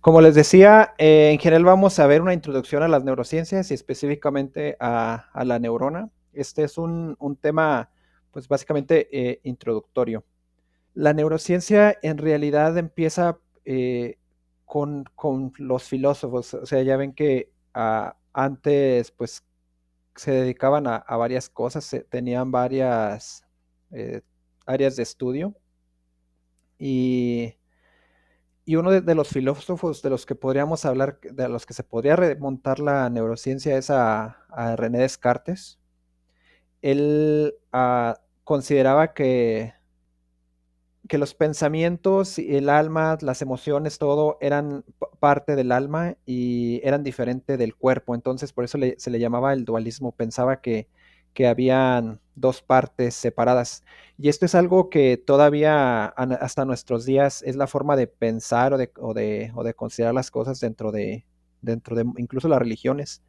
Como les decía, en general vamos a ver una introducción a las neurociencias y específicamente a la neurona. Este es un tema, pues básicamente introductorio. La neurociencia en realidad empieza con los filósofos. O sea, ya ven que antes pues se dedicaban a varias cosas, tenían varias eh, áreas de estudio y uno de los filósofos de los que podríamos hablar, de los que se podría remontar la neurociencia es a René Descartes. Él consideraba que los pensamientos, y el alma, las emociones, todo eran parte del alma y eran diferente del cuerpo. Entonces, por eso se le llamaba el dualismo. Pensaba que habían dos partes separadas. Y esto es algo que todavía hasta nuestros días es la forma de pensar o de considerar las cosas dentro de incluso las religiones.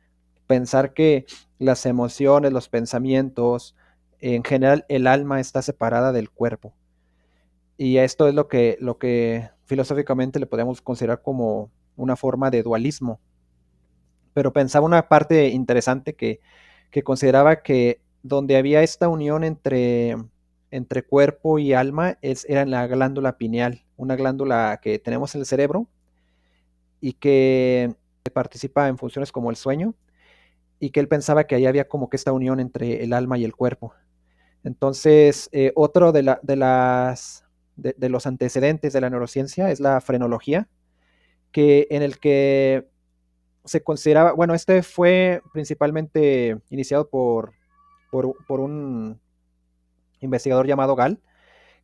Pensar que las emociones, los pensamientos, en general el alma está separada del cuerpo. Y esto es lo que filosóficamente le podemos considerar como una forma de dualismo. Pero pensaba una parte interesante que consideraba que donde había esta unión entre cuerpo y alma era en la glándula pineal, una glándula que tenemos en el cerebro y que participa en funciones como el sueño, y que él pensaba que ahí había como que esta unión entre el alma y el cuerpo. Entonces, otro de los antecedentes de la neurociencia es la frenología, en el que se consideraba, bueno, este fue principalmente iniciado por un investigador llamado Gall,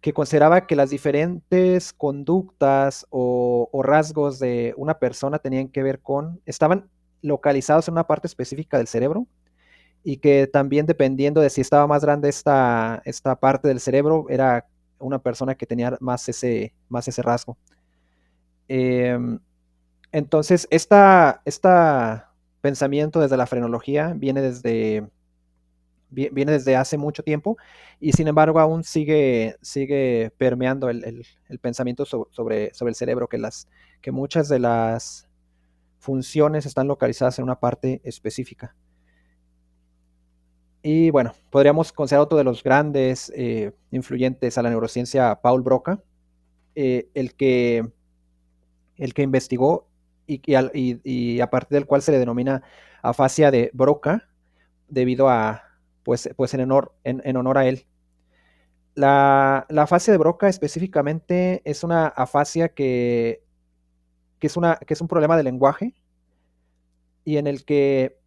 que consideraba que las diferentes conductas o rasgos de una persona tenían que ver estaban localizados en una parte específica del cerebro, y que también dependiendo de si estaba más grande esta parte del cerebro, era una persona que tenía más ese rasgo. Eh, entonces, esta pensamiento desde la frenología viene desde hace mucho tiempo, y sin embargo aún sigue permeando el pensamiento sobre el cerebro, que muchas de las funciones están localizadas en una parte específica. Y bueno, podríamos considerar otro de los grandes influyentes a la neurociencia, Paul Broca, eh, el, que, el que investigó y a partir del cual se le denomina afasia de Broca, debido a, pues en honor a él. La afasia de Broca específicamente es una afasia que es un problema de lenguaje, y en el que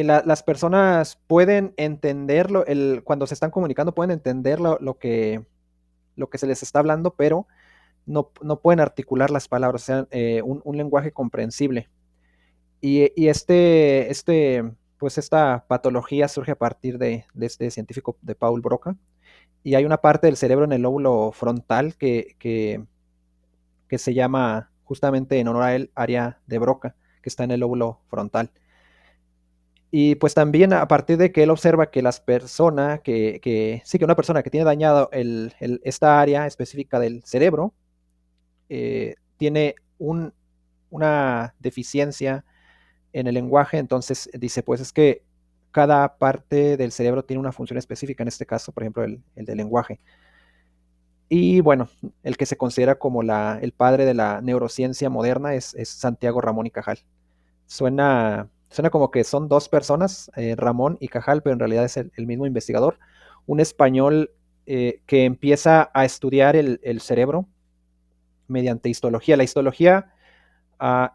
las personas pueden entenderlo, cuando se están comunicando pueden entender lo que se les está hablando, pero no pueden articular las palabras, o sea, un lenguaje comprensible. Pues esta patología surge a partir de este científico de Paul Broca, y hay una parte del cerebro en el lóbulo frontal que se llama, justamente en honor a él, área de Broca, que está en el lóbulo frontal. Y pues también a partir de que él observa que las personas, sí, que una persona que tiene dañado esta área específica del cerebro, tiene una deficiencia en el lenguaje. Entonces dice, pues es que cada parte del cerebro tiene una función específica, en este caso, por ejemplo, el del lenguaje. Y bueno, el que se considera como el padre de la neurociencia moderna es Santiago Ramón y Cajal. Suena como que son dos personas, Ramón y Cajal, pero en realidad es el mismo investigador, un español que empieza a estudiar el cerebro mediante histología. La histología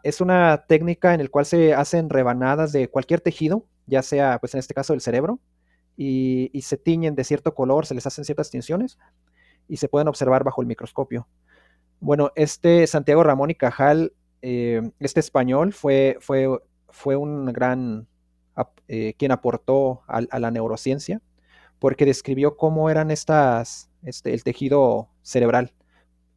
es una técnica en la cual se hacen rebanadas de cualquier tejido, ya sea, pues en este caso, el cerebro, y se tiñen de cierto color, se les hacen ciertas tinciones y se pueden observar bajo el microscopio. Bueno, este Santiago Ramón y Cajal, este español, fue un gran, quien aportó a la neurociencia, porque describió cómo eran el tejido cerebral.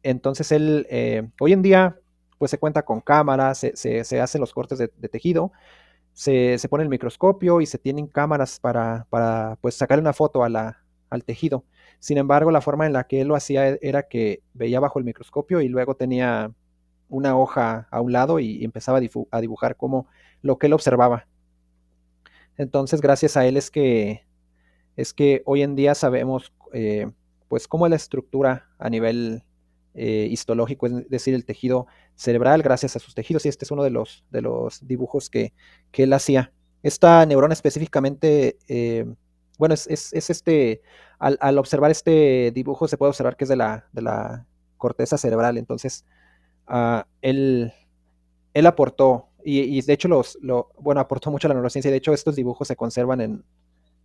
Entonces él, hoy en día, pues se cuenta con cámaras, se hacen los cortes de tejido, se pone el microscopio y se tienen cámaras para pues sacar una foto al tejido. Sin embargo, la forma en la que él lo hacía era que veía bajo el microscopio y luego tenía una hoja a un lado y empezaba a dibujar como lo que él observaba. Entonces, gracias a él es que hoy en día sabemos pues cómo es la estructura a nivel histológico, es decir, el tejido cerebral, gracias a sus tejidos, y este es uno de los dibujos que él hacía. Esta neurona específicamente, bueno, al observar este dibujo se puede observar que es de la corteza cerebral, entonces él aportó, y de hecho bueno, aportó mucho a la neurociencia, y de hecho estos dibujos se conservan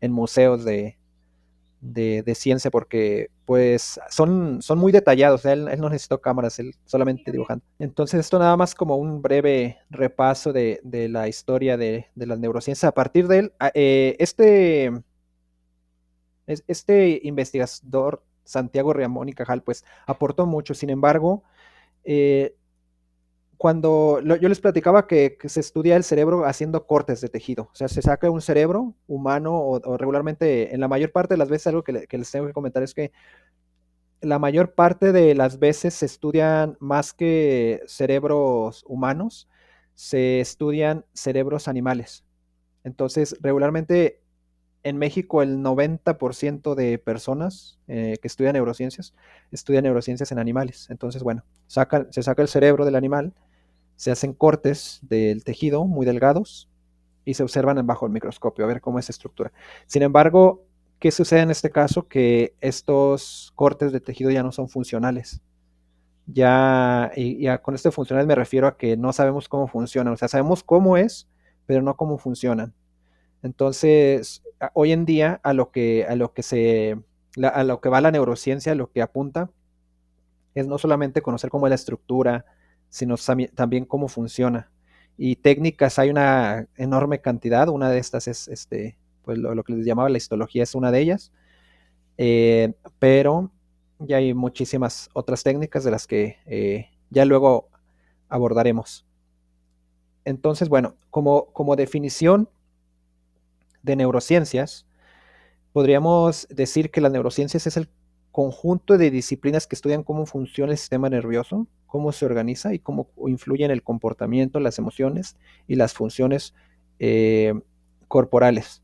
en museos de ciencia porque pues son muy detallados, él no necesitó cámaras, él solamente dibujando. Entonces esto nada más como un breve repaso de la historia de las neurociencias. A partir de él, este investigador, Santiago Ramón y Cajal, pues aportó mucho, sin embargo, eh, yo les platicaba que se estudia el cerebro haciendo cortes de tejido, o sea, se saca un cerebro humano o regularmente, en la mayor parte de las veces, algo que les tengo que comentar es que la mayor parte de las veces se estudian más que cerebros humanos, se estudian cerebros animales. Entonces, regularmente en México el 90% de personas que estudian neurociencias en animales. Entonces, bueno, se saca el cerebro del animal, se hacen cortes del tejido muy delgados y se observan bajo el microscopio a ver cómo es la estructura. Sin embargo, ¿qué sucede en este caso? Que estos cortes de tejido ya no son funcionales. Con esto de funcionales me refiero a que no sabemos cómo funcionan. O sea, sabemos cómo es, pero no cómo funcionan. Entonces, hoy en día, a lo que va la neurociencia, lo que apunta es no solamente conocer cómo es la estructura, sino también cómo funciona. Y técnicas hay una enorme cantidad, una de estas es pues lo que les llamaba la histología es una de ellas, pero ya hay muchísimas otras técnicas de las que ya luego abordaremos. Entonces, bueno, como definición de neurociencias, podríamos decir que las neurociencias es el conjunto de disciplinas que estudian cómo funciona el sistema nervioso, cómo se organiza y cómo influye en el comportamiento, las emociones y las funciones eh, corporales.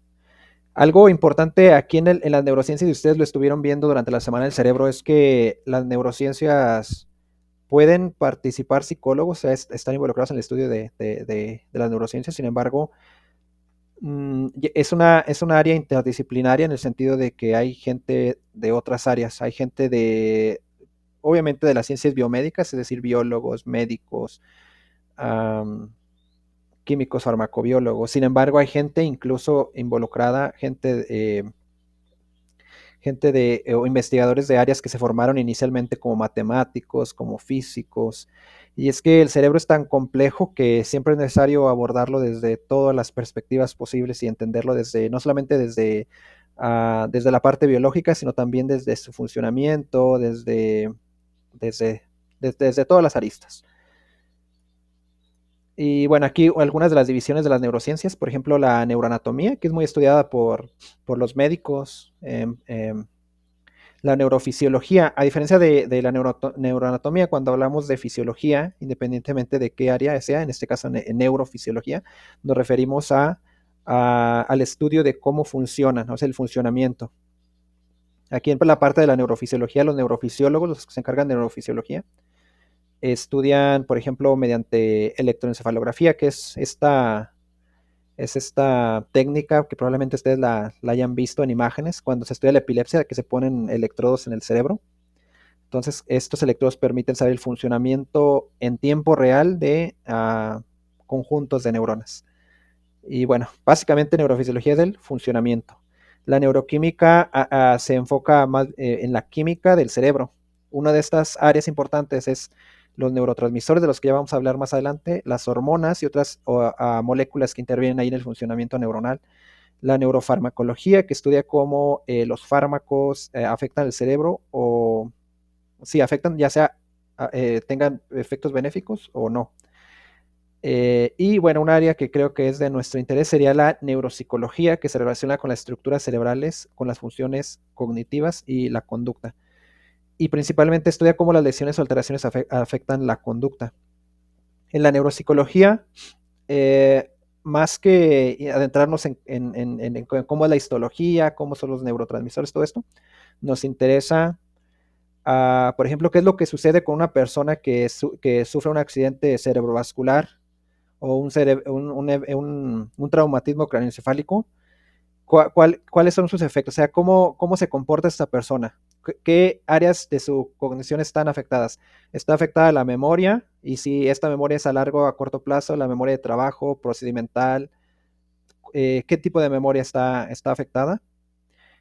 Algo importante aquí en las neurociencias, y ustedes lo estuvieron viendo durante la Semana del Cerebro, es que las neurociencias pueden participar psicólogos, o sea, están involucrados en el estudio de las neurociencias, sin embargo, es una área interdisciplinaria en el sentido de que hay gente de otras áreas, hay gente obviamente de las ciencias biomédicas, es decir, biólogos, médicos, am, químicos, farmacobiólogos. Sin embargo, hay gente incluso involucrada, o investigadores de áreas que se formaron inicialmente como matemáticos, como físicos. Y es que el cerebro es tan complejo que siempre es necesario abordarlo desde todas las perspectivas posibles y entenderlo no solamente desde la parte biológica, sino también desde su funcionamiento, desde, desde todas las aristas. Y bueno, aquí algunas de las divisiones de las neurociencias, por ejemplo, la neuroanatomía, que es muy estudiada por los médicos. La neurofisiología, a diferencia de la neuroanatomía, cuando hablamos de fisiología, independientemente de qué área sea, en este caso en neurofisiología, nos referimos al estudio de cómo funcionan, o sea, el funcionamiento. Aquí en la parte de la neurofisiología, los neurofisiólogos, los que se encargan de neurofisiología, estudian, por ejemplo, mediante electroencefalografía, que es esta técnica que probablemente ustedes la hayan visto en imágenes, cuando se estudia la epilepsia, que se ponen electrodos en el cerebro. Entonces, estos electrodos permiten saber el funcionamiento en tiempo real de conjuntos de neuronas. Y bueno, básicamente neurofisiología del funcionamiento. La neuroquímica se enfoca más en la química del cerebro. Una de estas áreas importantes es los neurotransmisores, de los que ya vamos a hablar más adelante, las hormonas y otras moléculas que intervienen ahí en el funcionamiento neuronal. La neurofarmacología, que estudia cómo los fármacos afectan el cerebro o si afectan, ya sea tengan efectos benéficos o no. Y bueno, un área que creo que es de nuestro interés sería la neuropsicología, que se relaciona con las estructuras cerebrales, con las funciones cognitivas y la conducta. Y principalmente estudia cómo las lesiones o alteraciones afectan la conducta. En la neuropsicología, eh, más que adentrarnos en cómo es la histología, cómo son los neurotransmisores, todo esto, nos interesa, por ejemplo, qué es lo que sucede con una persona que sufre un accidente cerebrovascular o un traumatismo craneoencefálico. ¿Cuáles son sus efectos? O sea, ¿cómo se comporta esta persona? ¿Qué áreas de su cognición están afectadas? ¿Está afectada la memoria? Y si esta memoria es a largo o a corto plazo, la memoria de trabajo, procedimental, ¿qué tipo de memoria está afectada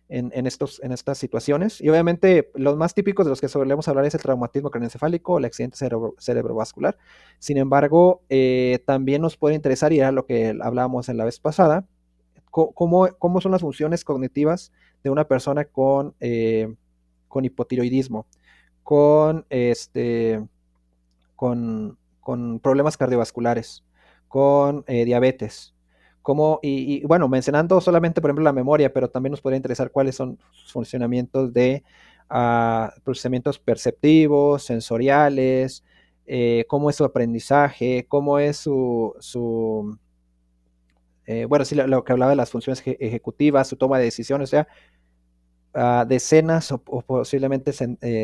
en estas situaciones? Y obviamente los más típicos de los que solemos hablar es el traumatismo craneoencefálico o el accidente cerebrovascular. Sin embargo, también nos puede interesar, y era lo que hablábamos en la vez pasada, cómo son las funciones cognitivas de una persona con hipotiroidismo, con, este, con problemas cardiovasculares, con diabetes. Bueno, mencionando solamente, por ejemplo, la memoria, pero también nos podría interesar cuáles son sus funcionamientos de procesamientos perceptivos, sensoriales, cómo es su aprendizaje, cómo es bueno, sí, lo que hablaba de las funciones ejecutivas, su toma de decisiones, o sea, decenas o posiblemente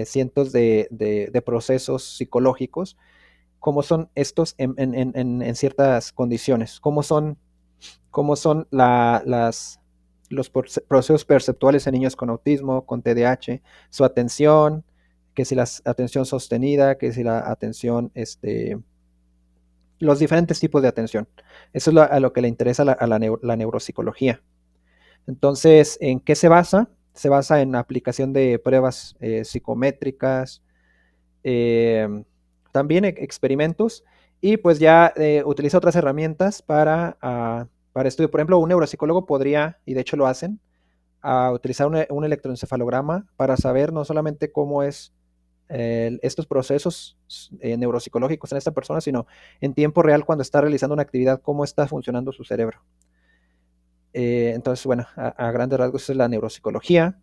cientos de procesos psicológicos, cómo son estos en ciertas condiciones, cómo son los procesos perceptuales en niños con autismo, con TDAH, su atención, que si la atención sostenida, que si la atención, los diferentes tipos de atención. Eso es a lo que le interesa la neuropsicología. Entonces, ¿en qué se basa? Se basa en aplicación de pruebas psicométricas, eh, también experimentos, y pues ya utiliza otras herramientas para estudio. Por ejemplo, un neuropsicólogo podría, y de hecho lo hacen, utilizar un electroencefalograma para saber no solamente cómo es estos procesos neuropsicológicos en esta persona, sino en tiempo real cuando está realizando una actividad, cómo está funcionando su cerebro. Entonces, bueno, a grandes rasgos es la neuropsicología.